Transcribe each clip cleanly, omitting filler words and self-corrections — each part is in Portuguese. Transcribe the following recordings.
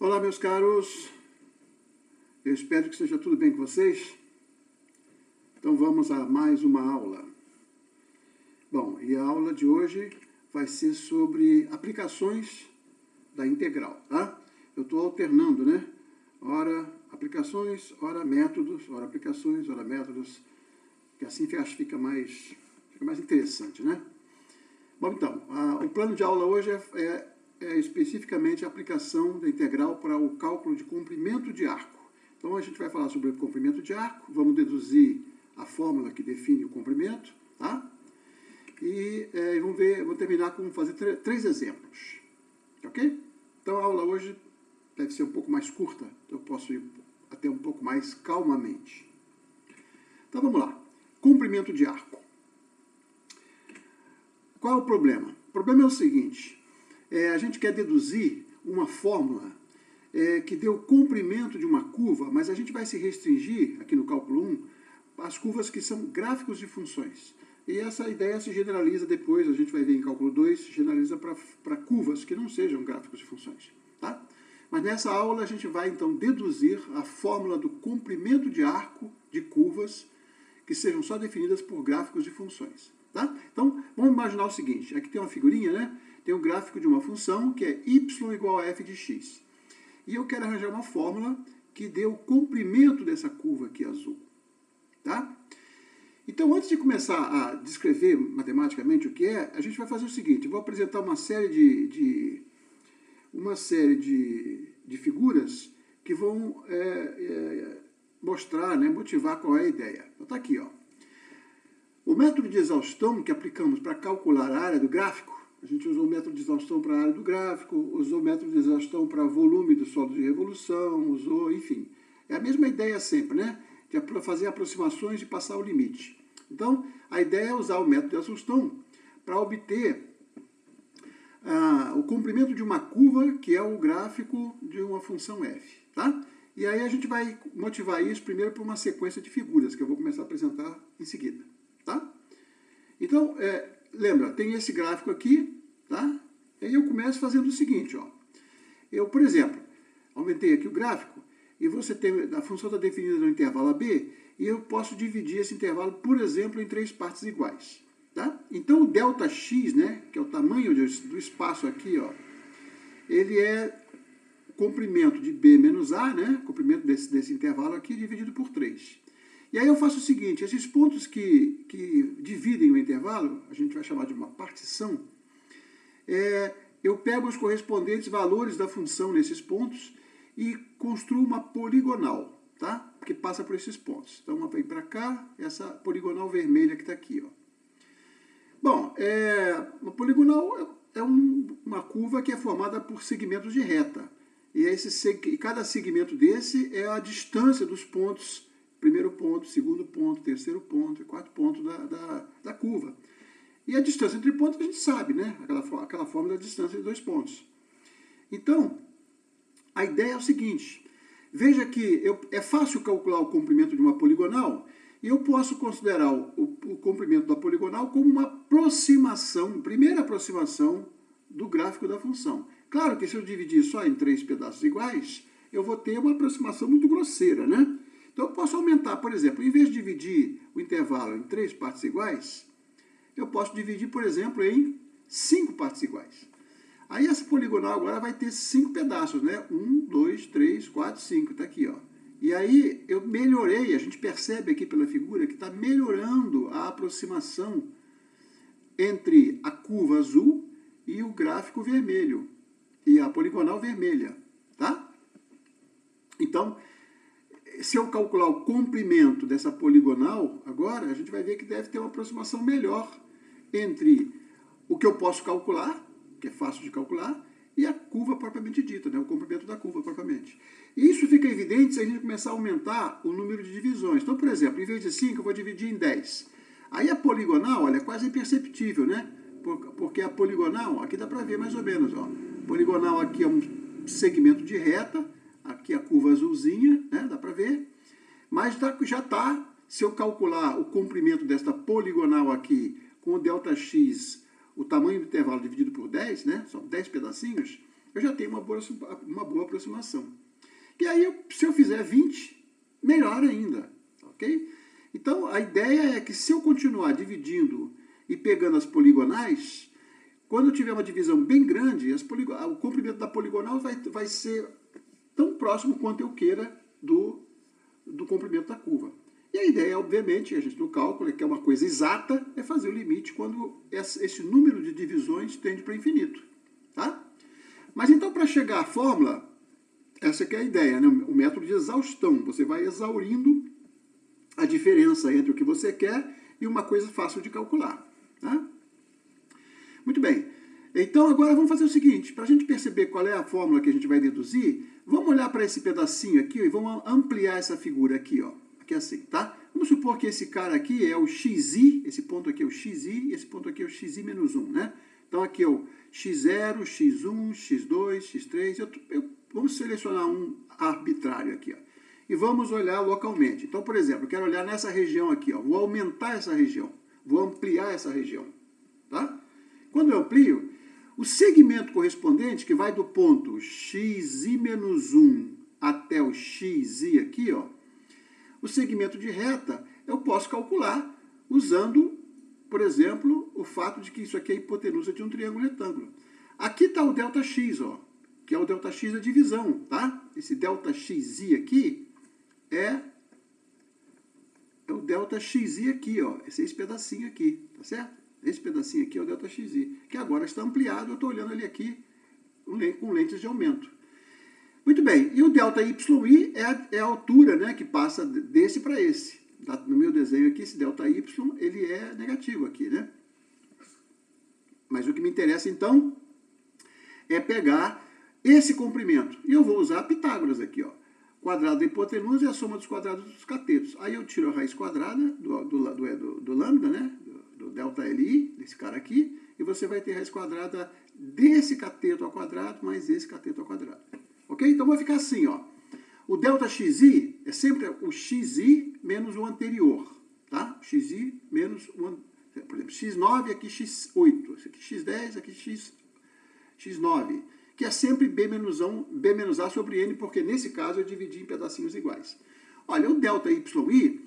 Olá, meus caros, eu espero que esteja tudo bem com vocês. Então vamos a mais uma aula. Bom, e a aula de hoje vai ser sobre aplicações da integral, tá? Eu estou alternando, né? Ora aplicações, ora métodos, ora aplicações, ora métodos, que assim fica mais interessante, né? Bom, então, o plano de aula hoje é especificamente a aplicação da integral para o cálculo de comprimento de arco. Então a gente vai falar sobre o comprimento de arco, vamos deduzir a fórmula que define o comprimento, tá? E vamos terminar com fazer três exemplos, ok? Então a aula hoje deve ser um pouco mais curta, eu posso ir até um pouco mais calmamente. Então vamos lá, comprimento de arco. Qual é o problema? O problema é o seguinte, a gente quer deduzir uma fórmula que dê o comprimento de uma curva, mas a gente vai se restringir, aqui no cálculo 1, às curvas que são gráficos de funções. E essa ideia se generaliza depois, a gente vai ver em cálculo 2, se generaliza para curvas que não sejam gráficos de funções. Tá? Mas nessa aula a gente vai então deduzir a fórmula do comprimento de arco de curvas que sejam só definidas por gráficos de funções. Tá? Então, vamos imaginar o seguinte, aqui tem uma figurinha, né? Tem um gráfico de uma função que é y igual a f de x. E eu quero arranjar uma fórmula que dê o comprimento dessa curva aqui azul. Tá? Então, antes de começar a descrever matematicamente o que é, a gente vai fazer o seguinte, eu vou apresentar uma série de figuras que vão mostrar, né, motivar qual é a ideia. Então, está aqui, ó. O método de exaustão que aplicamos para calcular a área do gráfico, a gente usou o método de exaustão para a área do gráfico, usou o método de exaustão para volume do solo de revolução, usou, enfim. É a mesma ideia sempre, né? De fazer aproximações e passar o limite. Então, a ideia é usar o método de exaustão para obter o comprimento de uma curva, que é o gráfico de uma função f, tá? E aí a gente vai motivar isso primeiro por uma sequência de figuras, que eu vou começar a apresentar em seguida, tá? Então, lembra, tem esse gráfico aqui, tá? E aí eu começo fazendo o seguinte, ó. Eu, por exemplo, aumentei aqui o gráfico, e você tem, a função está definida no intervalo AB, e eu posso dividir esse intervalo, por exemplo, em três partes iguais. Tá? Então o ΔX, né, que é o tamanho do espaço aqui, ó, ele é o comprimento de B menos A, né, comprimento desse intervalo aqui, dividido por 3. E aí eu faço o seguinte, esses pontos que dividem o intervalo, a gente vai chamar de uma partição, eu pego os correspondentes valores da função nesses pontos e construo uma poligonal, tá? Que passa por esses pontos. Então, uma vem para cá, essa poligonal vermelha que está aqui, ó. Bom, uma poligonal é uma curva que é formada por segmentos de reta. E cada segmento desse é a distância dos pontos, primeiro ponto, segundo ponto, terceiro ponto e quarto ponto da curva. E a distância entre pontos a gente sabe, né? Aquela fórmula da distância de dois pontos. Então, a ideia é o seguinte, veja que é fácil calcular o comprimento de uma poligonal e eu posso considerar o comprimento da poligonal como uma aproximação, primeira aproximação do gráfico da função. Claro que se eu dividir só em três pedaços iguais, eu vou ter uma aproximação muito grosseira, né? Então eu posso aumentar, por exemplo, em vez de dividir o intervalo em três partes iguais, eu posso dividir, por exemplo, em 5 partes iguais. Aí essa poligonal agora vai ter 5 pedaços, né? 1, 2, 3, 4, 5, está aqui, ó. E aí eu melhorei, a gente percebe aqui pela figura que está melhorando a aproximação entre a curva azul e o gráfico vermelho, e a poligonal vermelha, tá? Então, se eu calcular o comprimento dessa poligonal, agora a gente vai ver que deve ter uma aproximação melhor entre o que eu posso calcular, que é fácil de calcular, e a curva propriamente dita, né? O comprimento da curva propriamente. E isso fica evidente se a gente começar a aumentar o número de divisões. Então, por exemplo, em vez de 5, eu vou dividir em 10. Aí a poligonal, olha, é quase imperceptível, né? Porque a poligonal, aqui dá para ver mais ou menos, ó. Poligonal aqui é um segmento de reta, aqui a curva azulzinha, né? Dá para ver. Mas já está, se eu calcular o comprimento desta poligonal aqui com o ΔX, o tamanho do intervalo dividido por 10, né? São 10 pedacinhos, eu já tenho uma boa aproximação. E aí, se eu fizer 20, melhor ainda, ok? Então, a ideia é que se eu continuar dividindo e pegando as poligonais, quando eu tiver uma divisão bem grande, o comprimento da poligonal vai ser tão próximo quanto eu queira do comprimento da curva. E a ideia, obviamente, a gente no cálculo, que é uma coisa exata, é fazer o limite quando esse número de divisões tende para infinito. Tá? Mas então, para chegar à fórmula, essa que é a ideia, né? O método de exaustão. Você vai exaurindo a diferença entre o que você quer e uma coisa fácil de calcular. Tá? Muito bem. Então, agora vamos fazer o seguinte, para a gente perceber qual é a fórmula que a gente vai deduzir, vamos olhar para esse pedacinho aqui e vamos ampliar essa figura aqui, ó. Aqui assim, tá? Vamos supor que esse cara aqui é o xi, esse ponto aqui é o xi, e esse ponto aqui é o xi menos 1, né? Então, aqui é o x0, x1, x2, x3, vamos selecionar um arbitrário aqui, ó. E vamos olhar localmente. Então, por exemplo, eu quero olhar nessa região aqui, ó. Vou aumentar essa região, vou ampliar essa região, tá? Quando eu amplio, o segmento correspondente, que vai do ponto xi menos 1 até o xi aqui, ó, o segmento de reta, eu posso calcular usando, por exemplo, o fato de que isso aqui é a hipotenusa de um triângulo retângulo. Aqui está o ΔX, ó, que é o ΔX da divisão, tá? Esse ΔXi aqui é o ΔXi aqui, ó, esse pedacinho aqui, tá certo? Esse pedacinho aqui é o ΔXi, que agora está ampliado, eu estou olhando ele aqui com lentes de aumento. Muito bem, e o ΔYi é a altura, né, que passa desse para esse. No meu desenho aqui, esse ΔY, ele é negativo aqui, né? Mas o que me interessa, então, é pegar esse comprimento. E eu vou usar Pitágoras aqui, ó. Quadrado da hipotenusa é a soma dos quadrados dos catetos. Aí eu tiro a raiz quadrada do lambda, né? Do ΔLi, desse cara aqui, e você vai ter a raiz quadrada desse cateto ao quadrado mais esse cateto ao quadrado. Ok? Então vai ficar assim, ó. O ΔXi é sempre o xi menos o anterior, tá? Xi menos o anterior. Por exemplo, x9, aqui x8, aqui x10, aqui x9, que é sempre b menos a sobre n, porque nesse caso eu dividi em pedacinhos iguais. Olha, o ΔYi,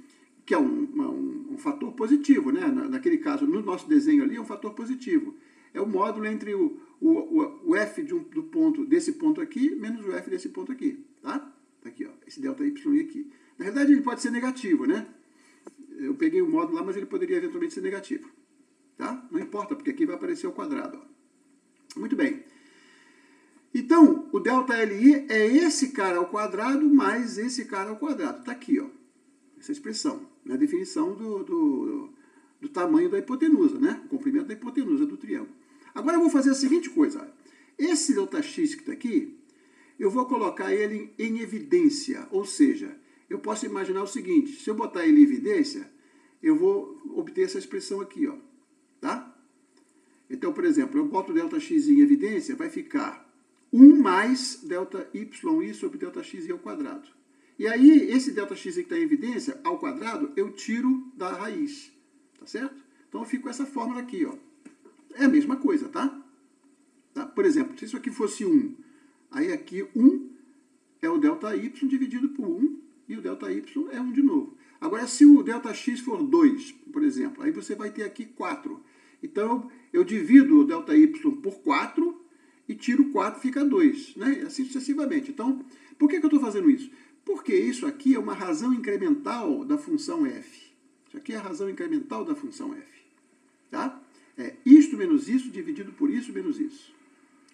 que é um fator positivo, né? Naquele caso, no nosso desenho ali, é um fator positivo. É o módulo entre o f do ponto, desse ponto aqui, menos o f desse ponto aqui, tá? Tá aqui, ó, esse ΔYi aqui. Na verdade, ele pode ser negativo, né? Eu peguei o módulo lá, mas ele poderia eventualmente ser negativo, tá? Não importa, porque aqui vai aparecer o quadrado, ó. Muito bem. Então, o ΔLi é esse cara ao quadrado mais esse cara ao quadrado. Tá aqui, ó. Essa expressão, na definição do tamanho da hipotenusa, né? O comprimento da hipotenusa do triângulo. Agora eu vou fazer a seguinte coisa. Olha. Esse ΔX que está aqui, eu vou colocar ele em evidência. Ou seja, eu posso imaginar o seguinte. Se eu botar ele em evidência, eu vou obter essa expressão aqui, ó. Tá? Então, por exemplo, eu boto o ΔX em evidência, vai ficar 1 mais ΔYi sobre ΔXi ao quadrado. E aí, esse ΔX que está em evidência, ao quadrado, eu tiro da raiz. Tá certo? Então, eu fico com essa fórmula aqui, ó. É a mesma coisa, tá? Por exemplo, se isso aqui fosse 1, aí aqui 1 é o ΔY dividido por 1, e o ΔY é 1 de novo. Agora, se o ΔX for 2, por exemplo, aí você vai ter aqui 4. Então, eu divido o ΔY por 4 e tiro 4, fica 2, né? Assim sucessivamente. Então, por que eu estou fazendo isso? Porque isso aqui é uma razão incremental da função f. Isso aqui é a razão incremental da função f. Tá? É isto menos isso dividido por isso menos isso.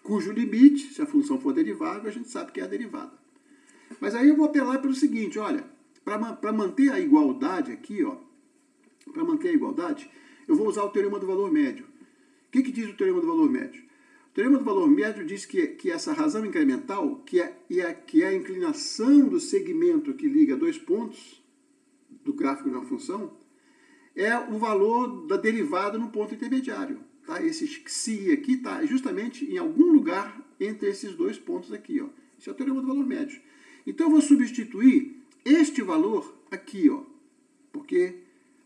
Cujo limite, se a função for derivável, a gente sabe que é a derivada. Mas aí eu vou apelar pelo seguinte, olha, para manter a igualdade aqui, ó, para manter a igualdade, eu vou usar o teorema do valor médio. O que diz o teorema do valor médio? O teorema do valor médio diz que essa razão incremental, que é a inclinação do segmento que liga dois pontos do gráfico de uma função, é o valor da derivada no ponto intermediário. Tá? Esse xi aqui está justamente em algum lugar entre esses dois pontos aqui. Ó. Esse é o teorema do valor médio. Então eu vou substituir este valor aqui, ó, porque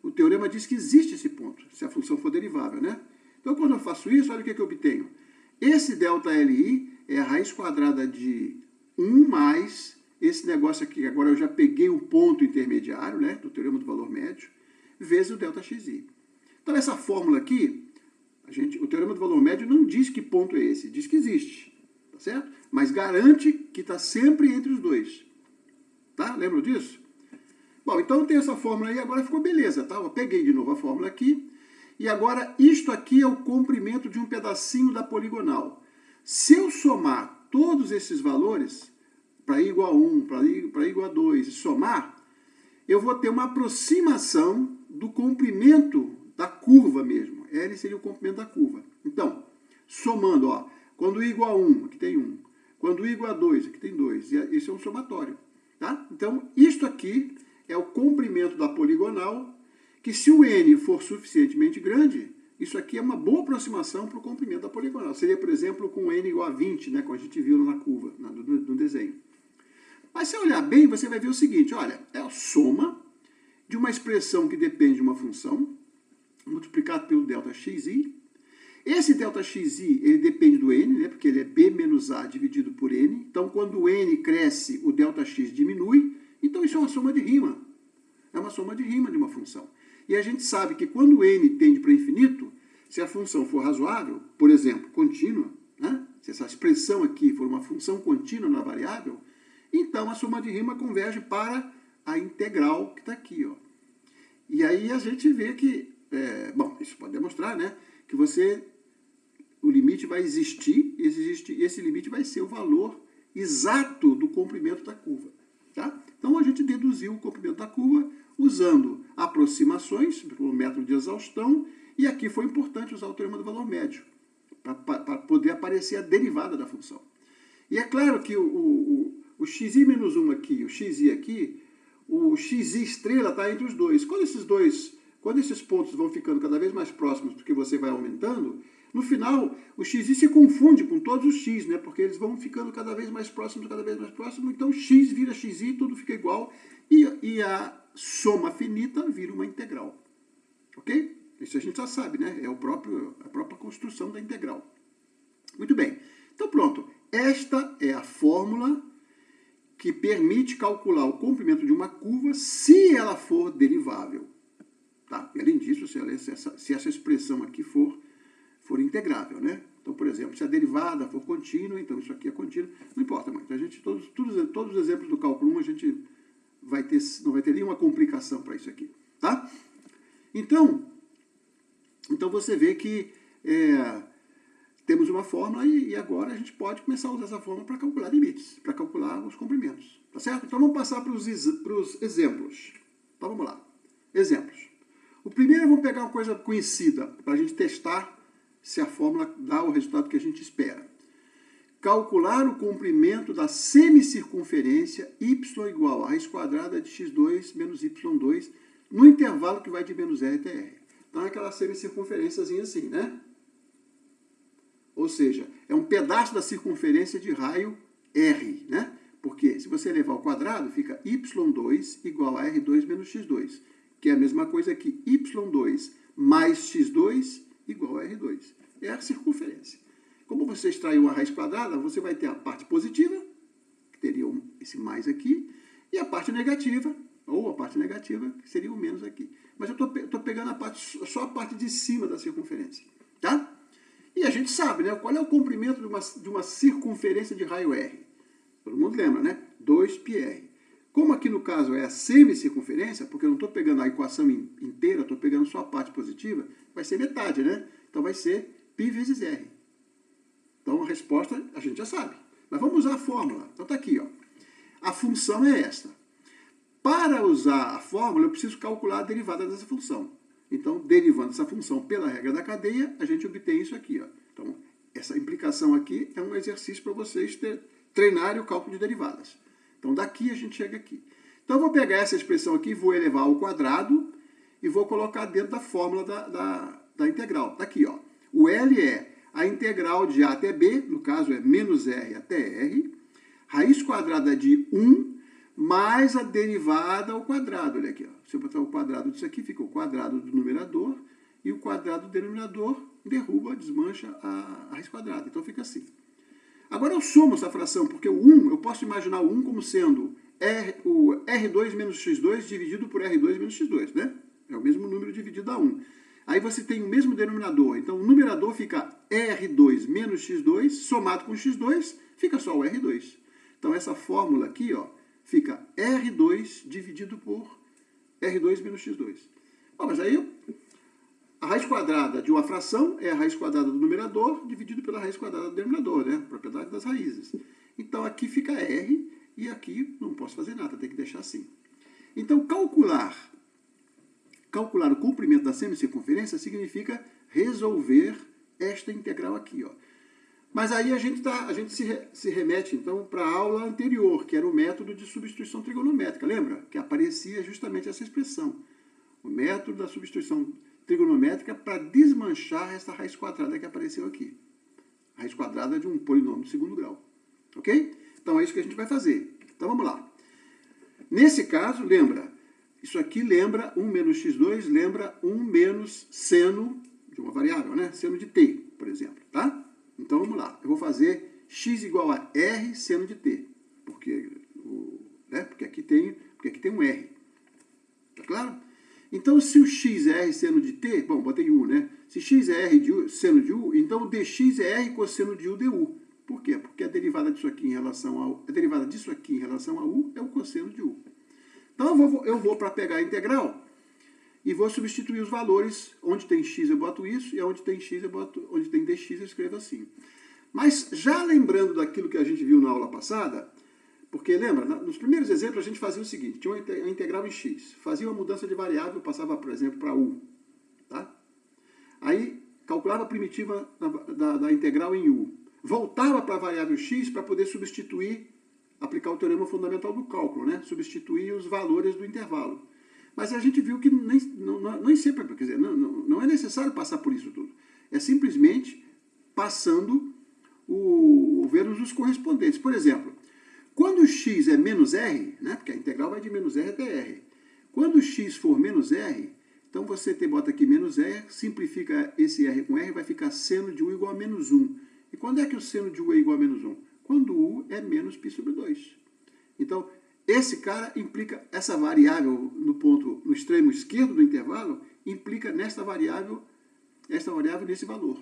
o teorema diz que existe esse ponto, se a função for derivável, né? Então quando eu faço isso, olha o que eu obtenho. Esse ΔLi é a raiz quadrada de 1 mais esse negócio aqui, agora eu já peguei um ponto intermediário, né, do teorema do valor médio, vezes o ΔXi. Então, essa fórmula aqui, o teorema do valor médio não diz que ponto é esse, diz que existe, tá certo? Mas garante que está sempre entre os dois. Tá? Lembram disso? Bom, então eu tenho essa fórmula aí, agora ficou beleza, tá? Eu peguei de novo a fórmula aqui, e agora isto aqui é o comprimento de um pedacinho da poligonal. Se eu somar todos esses valores, para i igual a 1, para i igual a 2, e somar, eu vou ter uma aproximação do comprimento da curva mesmo. L seria o comprimento da curva. Então, somando, ó, quando i igual a 1, aqui tem 1. Quando i igual a 2, aqui tem 2. E isso é um somatório. Tá? Então, isto aqui é o comprimento da poligonal, que se o n for suficientemente grande, isso aqui é uma boa aproximação para o comprimento da poligonal. Seria, por exemplo, com n igual a 20, né, como a gente viu na curva, no desenho. Mas se olhar bem, você vai ver o seguinte, olha, é a soma de uma expressão que depende de uma função, multiplicado pelo ΔXi. Esse ΔXi, ele depende do n, né, porque ele é b menos a dividido por n. Então, quando o n cresce, o ΔX diminui. Então, isso é uma soma de rima. É uma soma de rima de uma função. E a gente sabe que quando o n tende para o infinito, se a função for razoável, por exemplo, contínua, né, se essa expressão aqui for uma função contínua na variável, então a soma de rima converge para a integral que está aqui, ó. E aí a gente vê que, bom, isso pode demonstrar, né, que o limite vai existir, e esse limite vai ser o valor exato do comprimento da curva. Tá? Então a gente deduziu o comprimento da curva usando aproximações, pelo método de exaustão, e aqui foi importante usar o teorema do valor médio, para poder aparecer a derivada da função. E é claro que o xi menos 1 aqui, o xi aqui, o xi estrela está entre os dois. Quando esses pontos vão ficando cada vez mais próximos, porque você vai aumentando, no final, o xi se confunde com todos os x, né? Porque eles vão ficando cada vez mais próximos, então x vira xi, tudo fica igual, e a soma finita vira uma integral. Ok? Isso a gente já sabe, né? É a própria construção da integral. Muito bem. Então, pronto. Esta é a fórmula que permite calcular o comprimento de uma curva se ela for derivável. Tá? E além disso, se essa expressão aqui for integrável, né? Então, por exemplo, se a derivada for contínua, então isso aqui é contínuo, não importa muito. A gente, todos os exemplos do cálculo 1, a gente não vai ter nenhuma complicação para isso aqui. Tá? Então você vê que temos uma fórmula e agora a gente pode começar a usar essa fórmula para calcular limites, para calcular os comprimentos. Tá certo? Então vamos passar para os exemplos. Então vamos lá. Exemplos. O primeiro, vamos pegar uma coisa conhecida, para a gente testar se a fórmula dá o resultado que a gente espera. Calcular o comprimento da semicircunferência y igual a raiz quadrada de x2 menos y2 no intervalo que vai de menos r até r. Então é aquela semicircunferênciazinha assim, né? Ou seja, é um pedaço da circunferência de raio r, né? Porque se você levar ao quadrado, fica y2 igual a r2 menos x2, que é a mesma coisa que y2 mais x2 igual a r2. É a circunferência. Como você extraiu a raiz quadrada, você vai ter a parte positiva, que teria esse mais aqui, e a parte negativa, ou a parte negativa, que seria o menos aqui. Mas eu estou pegando só a parte de cima da circunferência. Tá? E a gente sabe, né? Qual é o comprimento de uma circunferência de raio R? Todo mundo lembra, né? 2πr. Como aqui no caso é a semicircunferência, porque eu não estou pegando a equação inteira, estou pegando só a parte positiva, vai ser metade, né? Então vai ser π vezes r. Então a resposta a gente já sabe. Mas vamos usar a fórmula. Então está aqui, ó. A função é esta. Para usar a fórmula, eu preciso calcular a derivada dessa função. Então, derivando essa função pela regra da cadeia, a gente obtém isso aqui, ó. Então, essa implicação aqui é um exercício para vocês treinarem o cálculo de derivadas. Então, daqui a gente chega aqui. Então, eu vou pegar essa expressão aqui, vou elevar ao quadrado e vou colocar dentro da fórmula da integral. Está aqui, ó. O L é a integral de A até B, no caso é menos R até R, raiz quadrada de 1 mais a derivada ao quadrado. Olha aqui, ó. Se eu botar o quadrado disso aqui, fica o quadrado do numerador e o quadrado do denominador derruba, desmancha a raiz quadrada. Então fica assim. Agora eu somo essa fração, porque o 1, eu posso imaginar o 1 como sendo o R2 menos X2 dividido por R2 menos X2, né? É o mesmo número dividido a 1. Aí você tem o mesmo denominador. Então, o numerador fica R2 menos X2, somado com X2, fica só o R2. Então, essa fórmula aqui, ó, fica R2 dividido por R2 menos X2. Bom, mas aí, a raiz quadrada de uma fração é a raiz quadrada do numerador dividido pela raiz quadrada do denominador, né? Propriedade das raízes. Então, aqui fica R e aqui não posso fazer nada, tem que deixar assim. Então, calcular o comprimento da semicircunferência significa resolver esta integral aqui, ó. Mas aí a gente se remete, então, para a aula anterior, que era o método de substituição trigonométrica. Lembra? Que aparecia justamente essa expressão. O método da substituição trigonométrica para desmanchar essa raiz quadrada que apareceu aqui. A raiz quadrada de um polinômio de segundo grau. Ok? Então, é isso que a gente vai fazer. Então, vamos lá. Nesse caso, lembra... Isso aqui lembra 1 menos x2, lembra 1 menos seno de uma variável, né? Seno de t, por exemplo, tá? Então, vamos lá. Eu vou fazer x igual a r seno de t, porque aqui tem um r. Tá claro? Então, se o x é r seno de t, bom, botei u, né? Se x é r seno de u, então o dx é r cosseno de u du. Por quê? Porque a derivada disso aqui em relação a u é o cosseno de u. Então, eu vou para pegar a integral e vou substituir os valores. Onde tem x eu boto isso, e onde tem x onde tem dx eu escrevo assim. Mas já lembrando daquilo que a gente viu na aula passada, porque lembra, nos primeiros exemplos a gente fazia o seguinte, tinha uma integral em x, fazia uma mudança de variável, passava, por exemplo, para u. Tá? Aí calculava a primitiva da integral em u. Voltava para a variável x para poder substituir, aplicar o teorema fundamental do cálculo, né? Substituir os valores do intervalo. Mas a gente viu que nem sempre, quer dizer, não é necessário passar por isso tudo. É simplesmente passando vendo os correspondentes. Por exemplo, quando x é menos r, né? Porque a integral vai de menos r até r. Quando x for menos r, então você bota aqui menos r, simplifica esse r com r, vai ficar seno de u igual a menos 1. E quando é que o seno de u é igual a menos 1? Quando u é menos π sobre 2. Então, esse cara implica, essa variável no extremo esquerdo do intervalo, implica nesta variável nesse valor.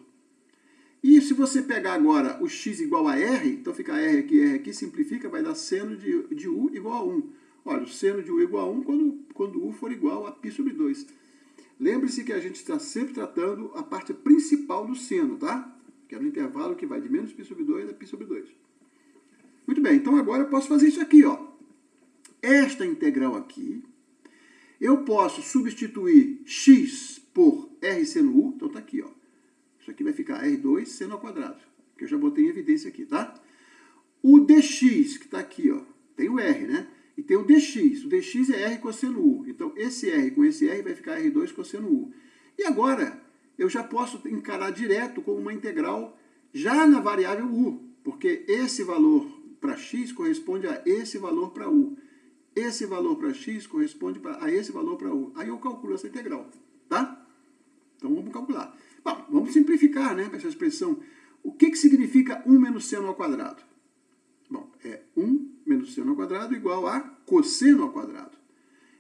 E se você pegar agora o x igual a r, então fica r aqui, simplifica, vai dar seno de u igual a 1. Olha, o seno de u igual a 1 quando u for igual a π sobre 2. Lembre-se que a gente está sempre tratando a parte principal do seno, tá? Que é no intervalo que vai de menos π sobre 2 a π sobre 2. Muito bem, então agora eu posso fazer isso aqui, ó. Esta integral aqui, eu posso substituir x por r seno u, então tá aqui, ó. Isso aqui vai ficar r2 seno ao quadrado, que eu já botei em evidência aqui, tá? O dx, que tá aqui, ó, tem o r, né? E tem o dx é r cosseno u. Então, esse r com esse r vai ficar r2 cosseno u. E agora, eu já posso encarar direto como uma integral já na variável u, porque esse valor para x corresponde a esse valor para u. Esse valor para x corresponde a esse valor para u. Aí eu calculo essa integral, tá? Então, vamos calcular. Bom, vamos simplificar, né, essa expressão. O que significa 1 menos seno ao quadrado? Bom, é 1 menos seno ao quadrado igual a cosseno ao quadrado.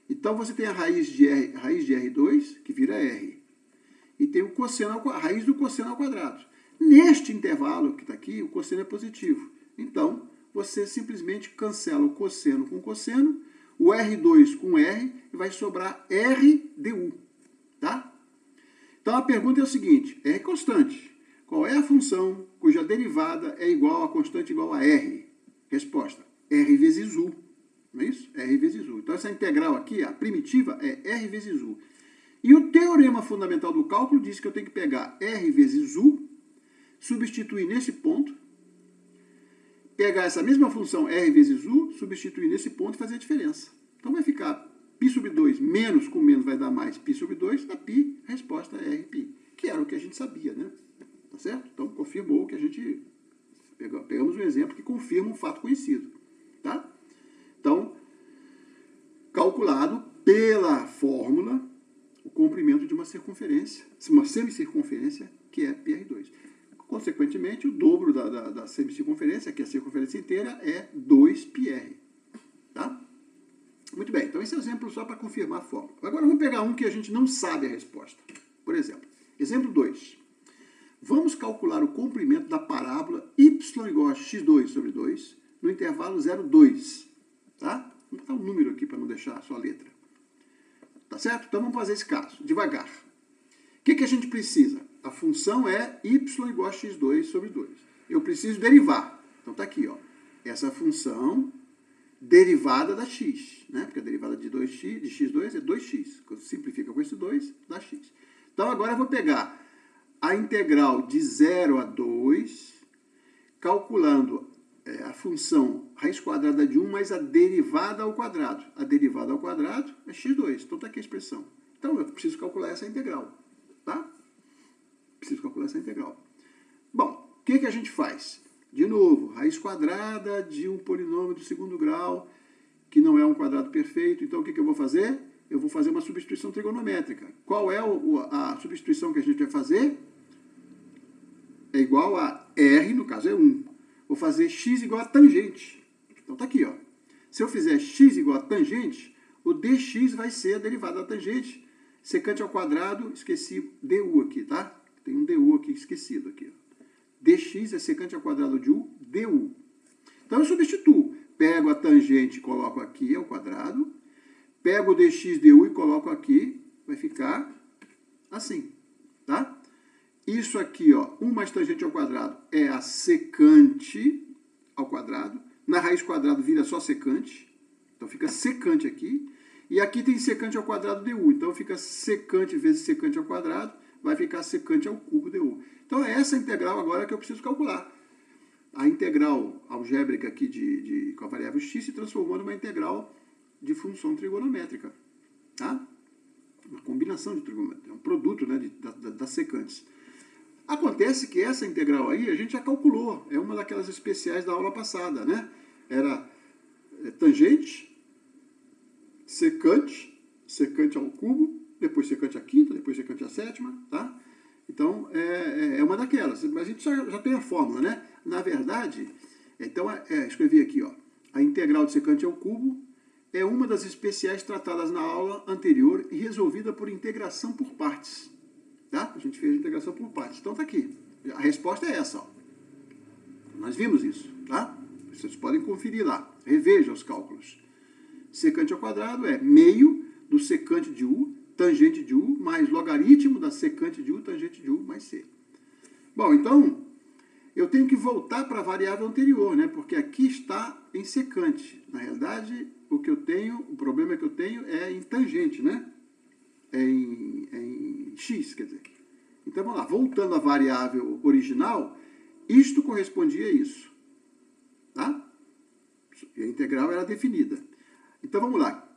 Então, você tem a raiz de R2, que vira R. E tem a raiz do cosseno ao quadrado. Neste intervalo que está aqui, o cosseno é positivo. Então, você simplesmente cancela o cosseno com cosseno, o R2 com R, e vai sobrar R du, tá? Então, a pergunta é o seguinte, R constante. Qual é a função cuja derivada é igual a constante igual a R? Resposta, R vezes U. Não é isso? R vezes U. Então, essa integral aqui, a primitiva, é R vezes U. E o teorema fundamental do cálculo diz que eu tenho que pegar R vezes U, substituir nesse ponto, pegar essa mesma função R vezes U, substituir nesse ponto e fazer a diferença. Então, vai ficar π sobre 2 menos com menos vai dar mais π sobre 2, dá π, a resposta é Rπ, que era o que a gente sabia, né? Tá certo? Então, confirmou o que a gente... Pegamos um exemplo que confirma um fato conhecido, tá? Então, calculado pela fórmula o comprimento de uma circunferência, uma semicircunferência, que é πr2. consequentemente, o dobro da semicircunferência, que é a circunferência inteira, é 2πr. Tá? Muito bem, então esse é o exemplo só para confirmar a fórmula. Agora vamos pegar um que a gente não sabe a resposta. Por exemplo, exemplo 2. Vamos calcular o comprimento da parábola y igual a x2 sobre 2 no intervalo 0,2. Tá? Vou botar um número aqui para não deixar só a letra. Tá certo? Então vamos fazer esse caso, devagar. O que a gente precisa? A função é y igual a x2 sobre 2. Eu preciso derivar. Então está aqui, ó. Essa função derivada da x, né? Porque a derivada de x2 é 2x. Simplifica com esse 2, dá x. Então agora eu vou pegar a integral de 0 a 2, calculando a função raiz quadrada de 1 mais a derivada ao quadrado. A derivada ao quadrado é x2. Então está aqui a expressão. Então eu preciso calcular essa integral. Tá? Preciso calcular essa integral. Bom, o que a gente faz? De novo, raiz quadrada de um polinômio do segundo grau, que não é um quadrado perfeito. Então, o que eu vou fazer? Eu vou fazer uma substituição trigonométrica. Qual é a substituição que a gente vai fazer? É igual a R, no caso é 1. Vou fazer x igual a tangente. Então, está aqui, ó. Se eu fizer x igual a tangente, o dx vai ser a derivada da tangente. Secante ao quadrado, esqueci du aqui, tá? Tem um du aqui esquecido aqui, ó. Dx é secante ao quadrado de u, du. Então eu substituo. Pego a tangente e coloco aqui ao quadrado. Pego o dx du e coloco aqui. Vai ficar assim. Tá? Isso aqui, ó, 1 mais tangente ao quadrado é a secante ao quadrado. Na raiz quadrado vira só secante. Então fica secante aqui. E aqui tem secante ao quadrado du. Então fica secante vezes secante ao quadrado. Vai ficar secante ao cubo du. Então é essa integral agora que eu preciso calcular. A integral algébrica aqui com a variável x se transformou numa integral de função trigonométrica. Tá? Uma combinação de trigonometria, um produto, né, das secantes. Acontece que essa integral aí a gente já calculou. É uma daquelas especiais da aula passada, né? Era tangente, secante, secante ao cubo, depois secante à quinta, depois secante à sétima, tá? Então, é uma daquelas. Mas a gente já tem a fórmula, né? Na verdade, então, escrevi aqui, ó. A integral de secante ao cubo é uma das especiais tratadas na aula anterior e resolvida por integração por partes. Tá? A gente fez a integração por partes. Então, tá aqui. A resposta é essa, ó. Nós vimos isso, tá? Vocês podem conferir lá. Reveja os cálculos. Secante ao quadrado é meio do secante de u, tangente de u, mais logaritmo da secante de u, tangente de u, mais c. Bom, então, eu tenho que voltar para a variável anterior, né? Porque aqui está em secante. Na realidade, o problema que eu tenho é em tangente, né? É em x, quer dizer. Então, vamos lá. Voltando à variável original, isto correspondia a isso. Tá? E a integral era definida. Então, vamos lá.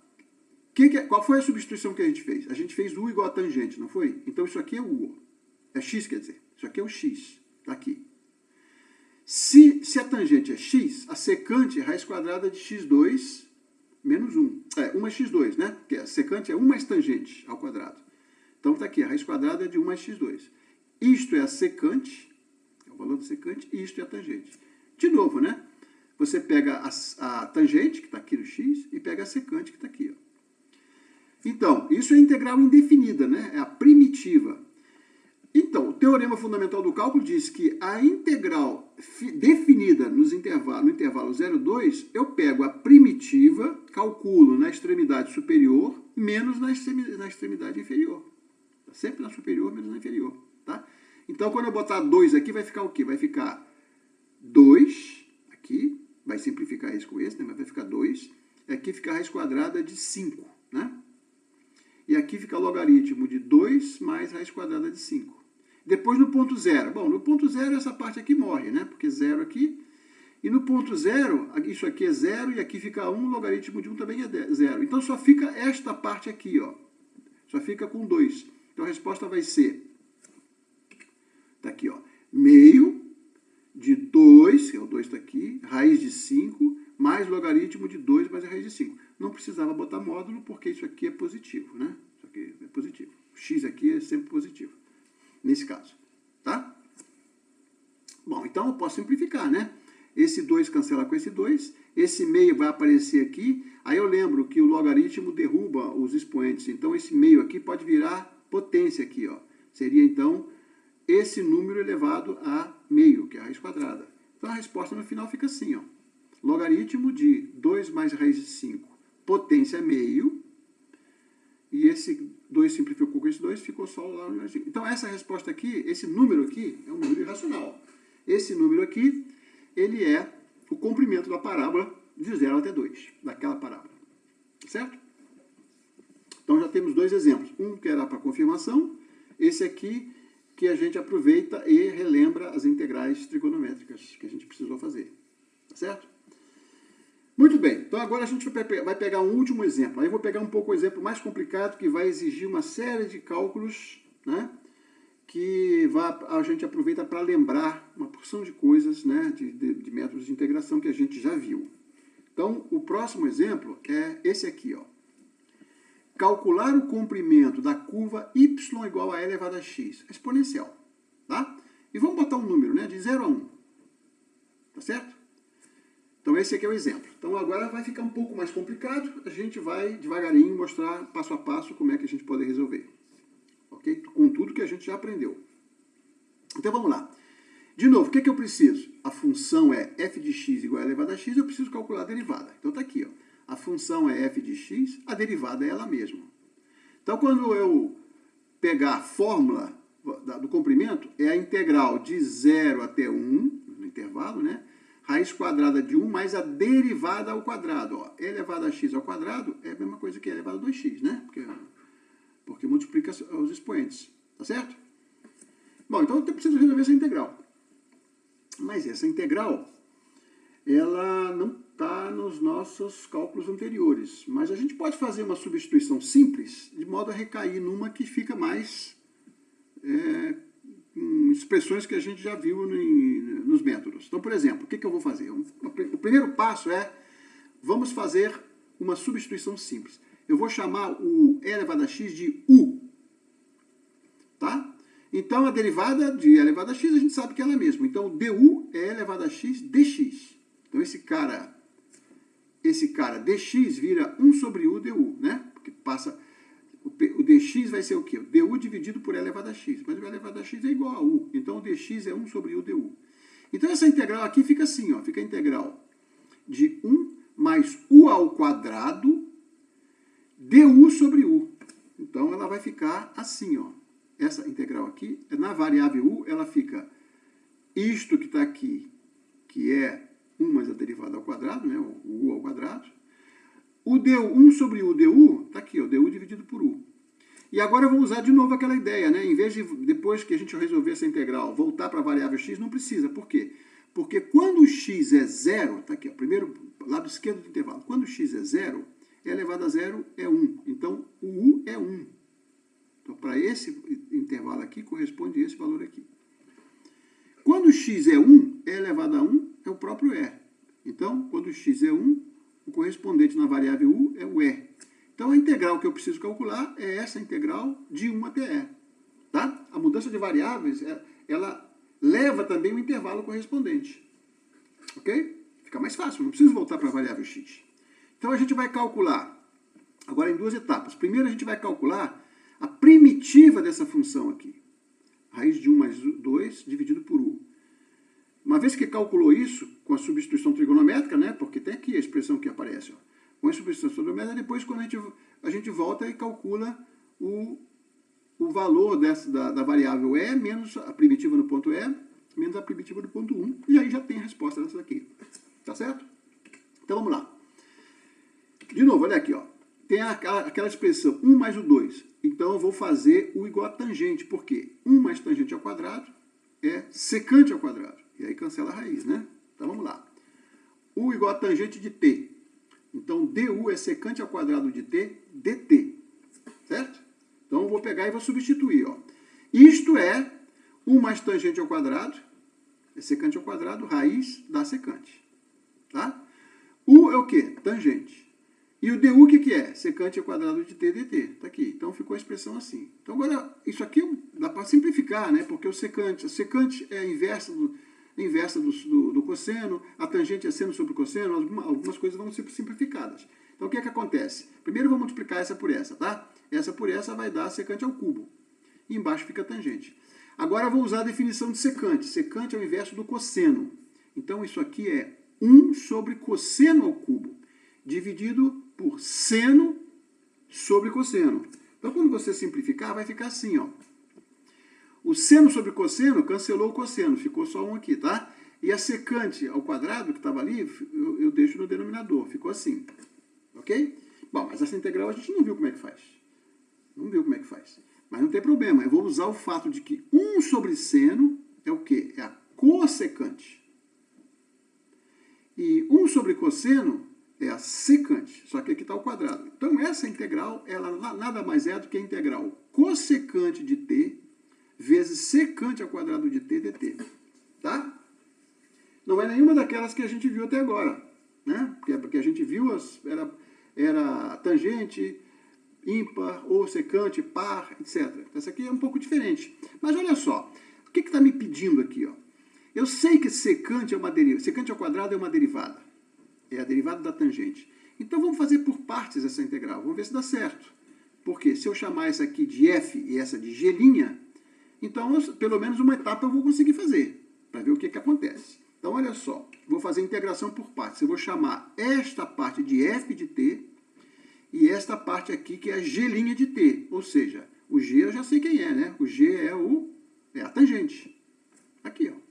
Qual foi a substituição que a gente fez? A gente fez u igual a tangente, não foi? Então, isso aqui é u. É x, quer dizer. Isso aqui é o x. Está aqui. Se a tangente é x, a secante é raiz quadrada de x2 menos 1. 1 mais x2, né? Porque a secante é 1 mais tangente ao quadrado. Então, está aqui. A raiz quadrada é de 1 mais x2. Isto é a secante, é o valor da secante, e isto é a tangente. De novo, né? Você pega a tangente, que está aqui no x, e pega a secante, que está aqui, ó. Então, isso é integral indefinida, né? É a primitiva. Então, o teorema fundamental do cálculo diz que a integral definida no intervalo 0,2, eu pego a primitiva, calculo na extremidade superior, menos na extremidade inferior. Tá sempre na superior, menos na inferior. Tá? Então, quando eu botar 2 aqui, vai ficar o quê? Vai ficar 2 aqui, vai simplificar isso com esse, né? Mas vai ficar 2. Aqui fica a raiz quadrada de 5, né? E aqui fica logaritmo de 2 mais raiz quadrada de 5. Depois no ponto zero. Bom, no ponto zero essa parte aqui morre, né? Porque zero aqui. E no ponto zero, isso aqui é zero e aqui fica 1, logaritmo de 1 também é zero. Então só fica esta parte aqui, ó. Só fica com 2. Então a resposta vai ser, tá aqui, ó, meio de 2, que é o 2 está aqui, raiz de 5, mais logaritmo de 2 mais a raiz de 5. Não precisava botar módulo, porque isso aqui é positivo, né? Isso aqui é positivo. O x aqui é sempre positivo, nesse caso, tá? Bom, então eu posso simplificar, né? Esse 2 cancela com esse 2, esse meio vai aparecer aqui, aí eu lembro que o logaritmo derruba os expoentes, então esse meio aqui pode virar potência aqui, ó. Seria então esse número elevado a meio, que é a raiz quadrada. Então a resposta no final fica assim, ó. Logaritmo de 2 mais raiz de 5, potência meio, e esse 2 simplificou com esse 2, ficou só lá no 5. Então essa resposta aqui, esse número aqui, é um número irracional. Esse número aqui, ele é o comprimento da parábola de 0 até 2, daquela parábola. Certo? Então já temos dois exemplos. Um que era para confirmação, esse aqui que a gente aproveita e relembra as integrais trigonométricas que a gente precisou fazer. Tá certo? Muito bem, então agora a gente vai pegar um último exemplo. Aí eu vou pegar um pouco o exemplo mais complicado, que vai exigir uma série de cálculos, né, que a gente aproveita para lembrar uma porção de coisas, né, de métodos de integração que a gente já viu. Então, o próximo exemplo é esse aqui, ó. Calcular o comprimento da curva y igual a e elevado a x, exponencial, tá? E vamos botar um número, né, de 0 a 1, tá certo? Então, esse aqui é o exemplo. Então, agora vai ficar um pouco mais complicado. A gente vai devagarinho mostrar passo a passo como é que a gente pode resolver. Ok? Com tudo que a gente já aprendeu. Então, vamos lá. De novo, o que eu preciso? A função é f de x igual a elevado a x, eu preciso calcular a derivada. Então, está aqui, ó. A função é f de x, a derivada é ela mesma. Então, quando eu pegar a fórmula do comprimento, é a integral de 0 até 1, no intervalo, né? Raiz quadrada de 1 mais a derivada ao quadrado. Ó. E elevado a x ao quadrado é a mesma coisa que e elevado a 2x, né? Porque multiplica os expoentes. Tá certo? Bom, então eu preciso resolver essa integral. Mas essa integral, ela não está nos nossos cálculos anteriores. Mas a gente pode fazer uma substituição simples, de modo a recair numa que fica mais... expressões que a gente já viu nos métodos. Então, por exemplo, o que eu vou fazer? O primeiro passo é, vamos fazer uma substituição simples. Eu vou chamar o e elevado a x de u. Tá? Então, a derivada de e elevado a x, a gente sabe que ela é a mesma. Então, du é e elevado a x dx. Então, esse cara dx vira 1 sobre u du, né? Porque passa... O dx vai ser o quê? O du dividido por e elevado a x. Mas o e elevado a x é igual a u. Então, o dx é 1 sobre u du. Então, essa integral aqui fica assim, ó. Fica a integral de 1 mais u ao quadrado du sobre u. Então, ela vai ficar assim, ó. Essa integral aqui, na variável u, ela fica isto que está aqui, que é 1 mais a derivada ao quadrado, né? O u ao quadrado. O du, 1 sobre u du, está aqui, o du dividido por u. E agora eu vou usar de novo aquela ideia, né? Em vez de, depois que a gente resolver essa integral, voltar para a variável x, não precisa. Por quê? Porque quando o x é zero, está aqui, ó, primeiro lado esquerdo do intervalo, quando o x é zero, e elevado a zero é 1. Então, o u é 1. Então, para esse intervalo aqui, corresponde esse valor aqui. Quando o x é 1, e elevado a 1 é o próprio e. Então, quando o x é 1, o correspondente na variável u é o e. Então, a integral que eu preciso calcular é essa integral de 1 até e. Tá? A mudança de variáveis, ela leva também o intervalo correspondente. Ok? Fica mais fácil, não preciso voltar para a variável x. Então, a gente vai calcular, agora em duas etapas. Primeiro, a gente vai calcular a primitiva dessa função aqui. Raiz de 1 mais 2 dividido por u. Uma vez que calculou isso com a substituição trigonométrica, né? Porque tem aqui a expressão que aparece, ó. Com a substituição trigonométrica, depois quando a gente volta e calcula o valor da variável e menos a primitiva no ponto e menos a primitiva do ponto 1. E aí já tem a resposta dessa daqui. Tá certo? Então vamos lá. De novo, olha aqui, ó. Tem aquela expressão 1 mais o 2. Então eu vou fazer o igual a tangente. Por quê? 1 mais tangente ao quadrado é secante ao quadrado. E aí cancela a raiz, né? Então vamos lá. U igual a tangente de t. Então du é secante ao quadrado de t dt. Certo? Então eu vou pegar e vou substituir. Ó. Isto é 1 mais tangente ao quadrado, é secante ao quadrado, raiz da secante. Tá? U é o quê? Tangente. E o du o que é? Secante ao quadrado de t dt. Está aqui. Então ficou a expressão assim. Então agora, isso aqui dá para simplificar, né? Porque o secante é a inversa inversa do cosseno, a tangente é seno sobre cosseno, algumas coisas vão ser simplificadas. Então, o que é que acontece? Primeiro, eu vou multiplicar essa por essa, tá? Essa por essa vai dar secante ao cubo. E embaixo fica a tangente. Agora, eu vou usar a definição de secante. Secante é o inverso do cosseno. Então, isso aqui é 1 sobre cosseno ao cubo, dividido por seno sobre cosseno. Então, quando você simplificar, vai ficar assim, ó. O seno sobre cosseno cancelou o cosseno, ficou só um aqui, tá? E a secante ao quadrado, que estava ali, eu deixo no denominador, ficou assim. Ok? Bom, mas essa integral a gente não viu como é que faz. Não viu como é que faz. Mas não tem problema, eu vou usar o fato de que 1 sobre seno é o quê? É a cossecante. E 1 sobre cosseno é a secante, só que aqui está o quadrado. Então, essa integral, ela nada mais é do que a integral cossecante de t vezes secante ao quadrado de t dt. Tá? Não é nenhuma daquelas que a gente viu até agora, né? Porque a gente viu, era tangente, ímpar, ou secante, par, etc. Essa aqui é um pouco diferente. Mas olha só, o que está me pedindo aqui? Ó? Eu sei que secante é uma derivada, secante ao quadrado é uma derivada. É a derivada da tangente. Então vamos fazer por partes essa integral. Vamos ver se dá certo. Porque se eu chamar essa aqui de f e essa de g', então pelo menos uma etapa eu vou conseguir fazer, para ver o que acontece. Então olha só, vou fazer integração por partes. Eu vou chamar esta parte de f de t e esta parte aqui que é a g' de t. Ou seja, o g eu já sei quem é, né? O g é a tangente. Aqui, ó.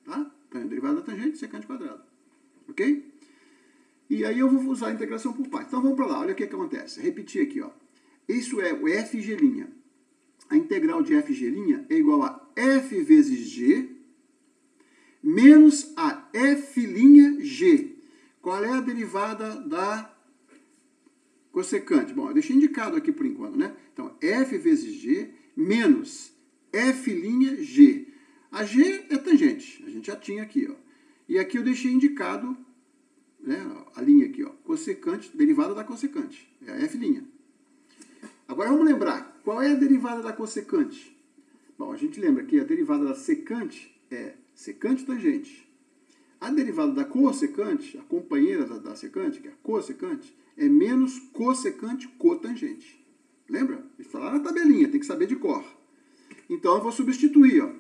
Tá? Então, a derivada da tangente, secante quadrado. Ok? E aí eu vou usar a integração por partes. Então vamos para lá, olha o que acontece. Repetir aqui, ó. Isso é o f e g'. A integral de f e g' é igual a f vezes g menos a f'(g). Qual é a derivada da cossecante? Bom, eu deixei indicado aqui por enquanto, né? Então, f vezes g menos f'(g). A g é tangente, a gente já tinha aqui, ó. E aqui eu deixei indicado, né, a linha aqui, ó, cossecante, derivada da cossecante, é a f'. Agora vamos lembrar, qual é a derivada da cossecante? Bom, a gente lembra que a derivada da secante é secante tangente. A derivada da cossecante, a companheira da secante, que é a cossecante, é menos cossecante cotangente. Lembra? Está lá na tabelinha, tem que saber de cor. Então eu vou substituir, ó.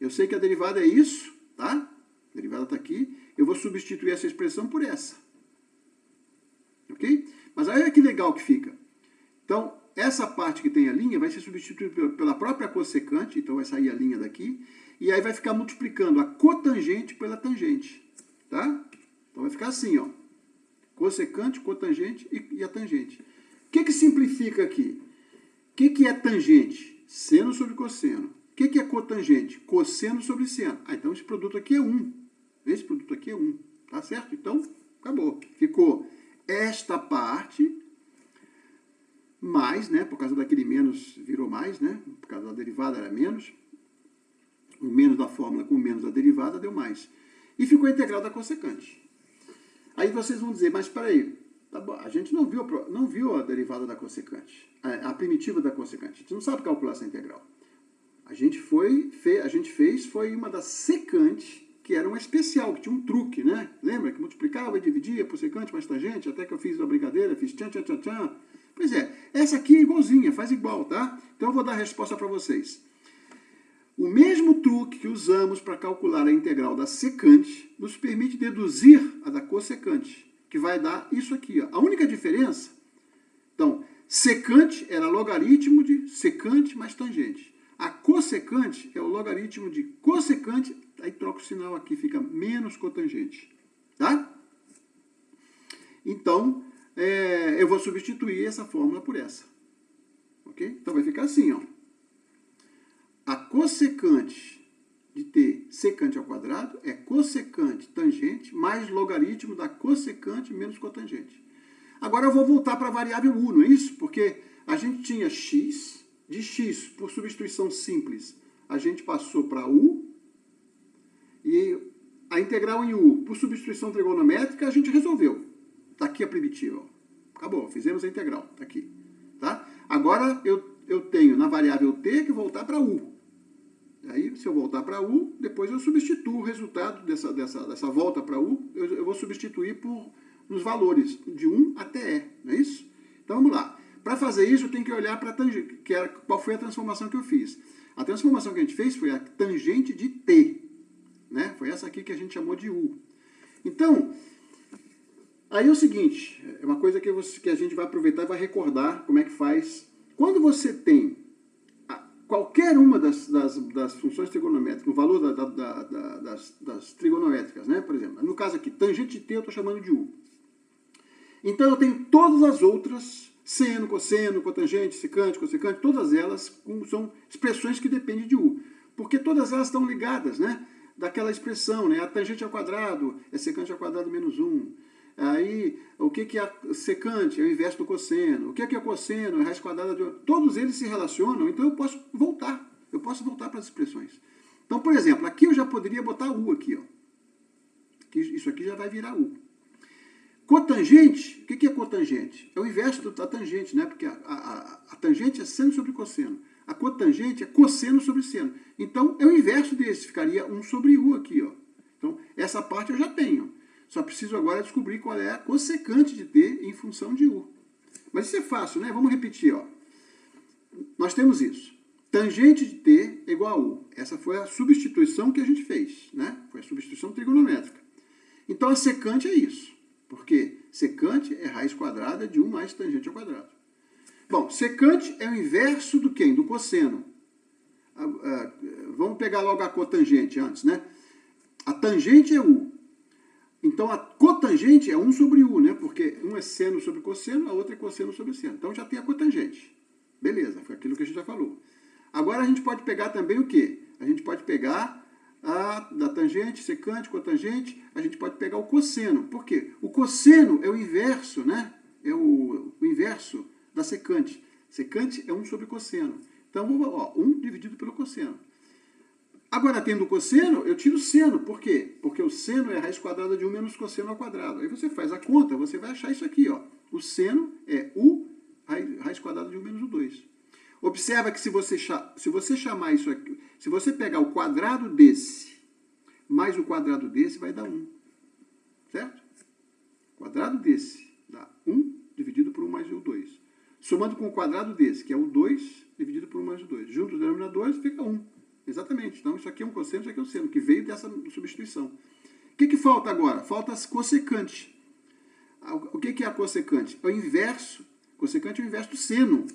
Eu sei que a derivada é isso, tá? A derivada está aqui. Eu vou substituir essa expressão por essa. Ok? Mas olha que legal que fica. Então, essa parte que tem a linha vai ser substituída pela própria cossecante, então vai sair a linha daqui, e aí vai ficar multiplicando a cotangente pela tangente, tá? Então vai ficar assim, ó, cossecante, cotangente e a tangente. O que simplifica aqui? O que é tangente? Seno sobre cosseno. O que é cotangente? Cosseno sobre seno. Ah, então esse produto aqui é 1. Esse produto aqui é 1, tá certo? Então, acabou. Ficou esta parte mais, né, por causa daquele menos virou mais, né, por causa da derivada era menos, o menos da fórmula com o menos da derivada deu mais. E ficou a integral da cossecante. Aí vocês vão dizer, mas espera aí, tá bom, a gente não viu a derivada da cossecante, a primitiva da cossecante, a gente não sabe calcular essa integral. A gente fez uma da secante, que era uma especial, que tinha um truque, né? Lembra que multiplicava e dividia por secante mais tangente, até que eu fiz a brincadeira, fiz tchan, tchan, tchan, tchan. Pois é, essa aqui é igualzinha, faz igual, tá? Então eu vou dar a resposta para vocês. O mesmo truque que usamos para calcular a integral da secante nos permite deduzir a da cossecante, que vai dar isso aqui, ó. A única diferença, então, secante era logaritmo de secante mais tangente. A cossecante é o logaritmo de cossecante, aí troca o sinal aqui, fica menos cotangente, tá? Então, eu vou substituir essa fórmula por essa, ok? Então vai ficar assim, ó. A cossecante de t secante ao quadrado é cossecante tangente mais logaritmo da cossecante menos cotangente. Agora eu vou voltar para a variável u, não é isso? Porque a gente tinha x, de x por substituição simples, a gente passou para u, e a integral em u por substituição trigonométrica a gente resolveu. Está aqui a primitiva, ó. Acabou, fizemos a integral, está aqui. Tá? Agora eu tenho na variável t que voltar para u. Aí, se eu voltar para U, depois eu substituo o resultado dessa volta para U, eu vou substituir nos valores de 1 até E, não é isso? Então, vamos lá. Para fazer isso, eu tenho que olhar para a tangente, qual foi a transformação que eu fiz. A transformação que a gente fez foi a tangente de T, né? Foi essa aqui que a gente chamou de U. Então, aí é o seguinte, é uma coisa que a gente vai aproveitar e vai recordar como é que faz. Quando você tem qualquer uma das funções trigonométricas, o valor das trigonométricas, né? Por exemplo, no caso aqui, tangente de T eu estou chamando de U. Então eu tenho todas as outras, seno, cosseno, cotangente, secante, cossecante, todas elas são expressões que dependem de U. Porque todas elas estão ligadas, né? Daquela expressão, né? A tangente ao quadrado é secante ao quadrado menos 1. Aí, o que é secante? É o inverso do cosseno. O que é cosseno? É a raiz quadrada de... Todos eles se relacionam, então eu posso voltar. Eu posso voltar para as expressões. Então, por exemplo, aqui eu já poderia botar U aqui, ó. Isso aqui já vai virar U. Cotangente, o que é cotangente? É o inverso da tangente, né? Porque a tangente é seno sobre cosseno. A cotangente é cosseno sobre seno. Então, é o inverso desse. Ficaria 1 sobre U aqui, ó. Então, essa parte eu já tenho. Só preciso agora descobrir qual é a cossecante de T em função de U. Mas isso é fácil, né? Vamos repetir, ó. Nós temos isso. Tangente de T é igual a U. Essa foi a substituição que a gente fez, né? Foi a substituição trigonométrica. Então, a secante é isso. Porque secante é raiz quadrada de 1 mais tangente ao quadrado. Bom, secante é o inverso do quem? Do cosseno. Vamos pegar logo a cotangente antes, né? A tangente é U. Então, a cotangente é 1 sobre U, né? Porque um é seno sobre cosseno, a outra é cosseno sobre seno. Então, já tem a cotangente. Beleza, foi aquilo que a gente já falou. Agora, a gente pode pegar também o quê? A gente pode pegar da tangente, secante, cotangente, a gente pode pegar o cosseno. Por quê? O cosseno é o inverso, né? É o inverso da secante. Secante é 1 sobre cosseno. Então, ó, 1 dividido pelo cosseno. Agora, tendo o cosseno, eu tiro o seno. Por quê? Porque o seno é a raiz quadrada de 1 menos cosseno ao quadrado. Aí você faz a conta, você vai achar isso aqui, ó. O seno é U raiz quadrada de 1 menos o 2. Observa que se você chamar isso aqui, se você pegar o quadrado desse mais o quadrado desse, vai dar 1. Certo? O quadrado desse dá 1 dividido por 1 mais o 2. Somando com o quadrado desse, que é o 2 dividido por 1 mais o 2. Junto os denominadores fica 1. Exatamente. Então, isso aqui é um cosseno, isso aqui é um seno, que veio dessa substituição. O que falta agora? Falta a cossecante. O que é a cossecante? É o inverso. Cossecante é o inverso do seno.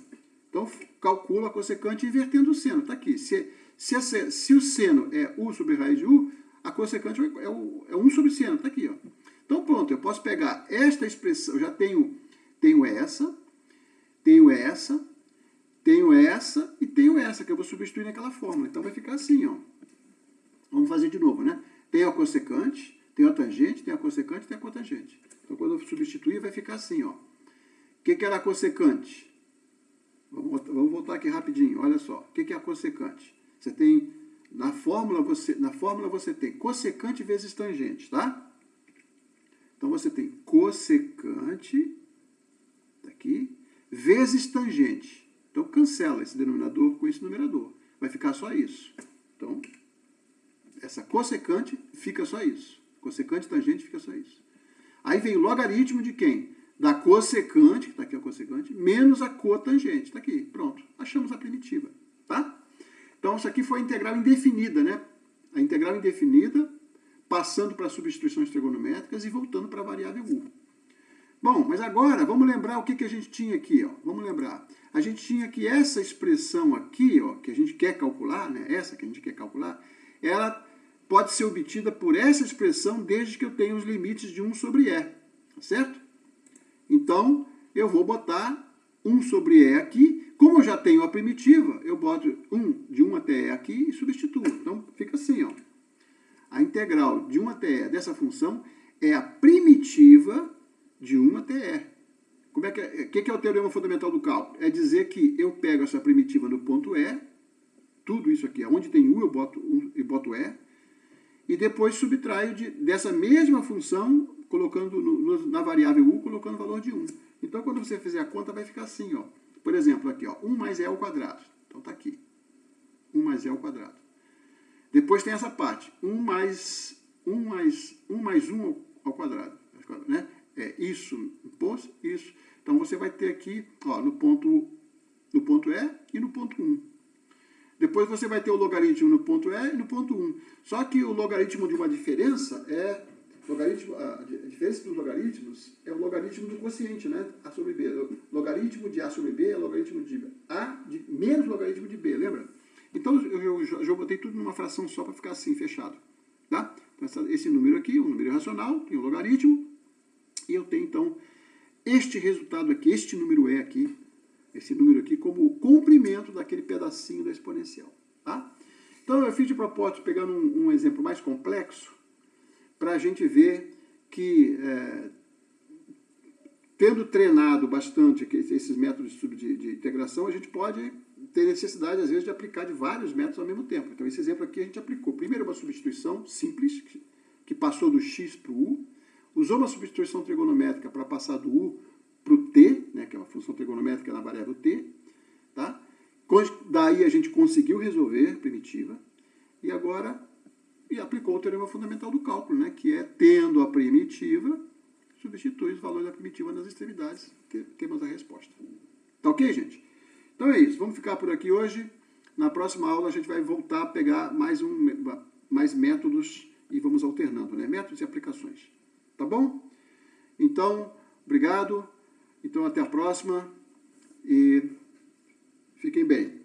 Então, calcula a cossecante invertendo o seno. Está aqui. Se o seno é U sobre raiz de U, a cossecante é 1 sobre seno. Está aqui, ó. Então, pronto. Eu posso pegar esta expressão. Eu já tenho essa, tenho essa e tenho essa, que eu vou substituir naquela fórmula. Então, vai ficar assim, ó. Vamos fazer de novo, né? Tem a cossecante, tem a tangente, tem a cossecante, tem a cotangente. Então, quando eu substituir, vai ficar assim, ó. O que era a cossecante? Vamos voltar aqui rapidinho. Olha só. O que é a cossecante? Você tem, na fórmula você tem cossecante vezes tangente, tá? Então, você tem cossecante, aqui, vezes tangente. Então, cancela esse denominador com esse numerador. Vai ficar só isso. Então, essa cossecante fica só isso. Cossecante e tangente fica só isso. Aí vem o logaritmo de quem? Da cossecante, que está aqui a cossecante, menos a cotangente. Está aqui, pronto. Achamos a primitiva, tá? Então, isso aqui foi a integral indefinida, né? A integral indefinida, passando para substituições trigonométricas e voltando para a variável U. Bom, mas agora, vamos lembrar o que a gente tinha aqui, ó. Vamos lembrar. A gente tinha que essa expressão aqui, ó, que a gente quer calcular, né? Essa que a gente quer calcular, ela pode ser obtida por essa expressão desde que eu tenha os limites de 1 sobre E, tá certo? Então, eu vou botar 1 sobre E aqui. Como eu já tenho a primitiva, eu boto de 1 até E aqui e substituo. Então, fica assim, ó. A integral de 1 até E dessa função é a primitiva de 1 até E. O que é o teorema fundamental do cálculo? É dizer que eu pego essa primitiva no ponto E, tudo isso aqui, onde tem U eu boto E, e depois subtraio dessa mesma função, colocando na variável U, colocando o valor de 1. Então, quando você fizer a conta, vai ficar assim, ó. Por exemplo, aqui, ó, 1 mais E ao quadrado. Então, está aqui. 1 mais E ao quadrado. Depois tem essa parte, 1 mais 1 ao quadrado, né? É isso, imposto, isso. Então, você vai ter aqui, ó, no ponto E e no ponto 1. Depois você vai ter o logaritmo no ponto E e no ponto 1. Só que o logaritmo de uma diferença é... a diferença dos logaritmos é o logaritmo do quociente, né? A sobre B. O logaritmo de A sobre B é o logaritmo de A menos o logaritmo de B, lembra? Então, eu já botei tudo numa fração só para ficar assim, fechado. Tá? Então, esse número aqui, um número racional, tem o logaritmo, e eu tenho, então, este resultado aqui, este número E aqui, esse número aqui, como o comprimento daquele pedacinho da exponencial. Tá? Então, eu fiz de propósito, pegando um exemplo mais complexo, para a gente ver que, tendo treinado bastante esses métodos de estudo de integração, a gente pode ter necessidade, às vezes, de aplicar de vários métodos ao mesmo tempo. Então, esse exemplo aqui a gente aplicou. Primeiro, uma substituição simples, que passou do x para o u, usou uma substituição trigonométrica para passar do u para o t, né, que é uma função trigonométrica na variável t. Tá? Daí a gente conseguiu resolver a primitiva, e agora aplicou o teorema fundamental do cálculo, né, que é, tendo a primitiva, substitui os valores da primitiva nas extremidades, temos a resposta. Tá ok, gente? Então é isso, vamos ficar por aqui hoje. Na próxima aula a gente vai voltar a pegar mais métodos e vamos alternando, né? Métodos e aplicações. Tá bom? Então, obrigado. Então até a próxima e fiquem bem.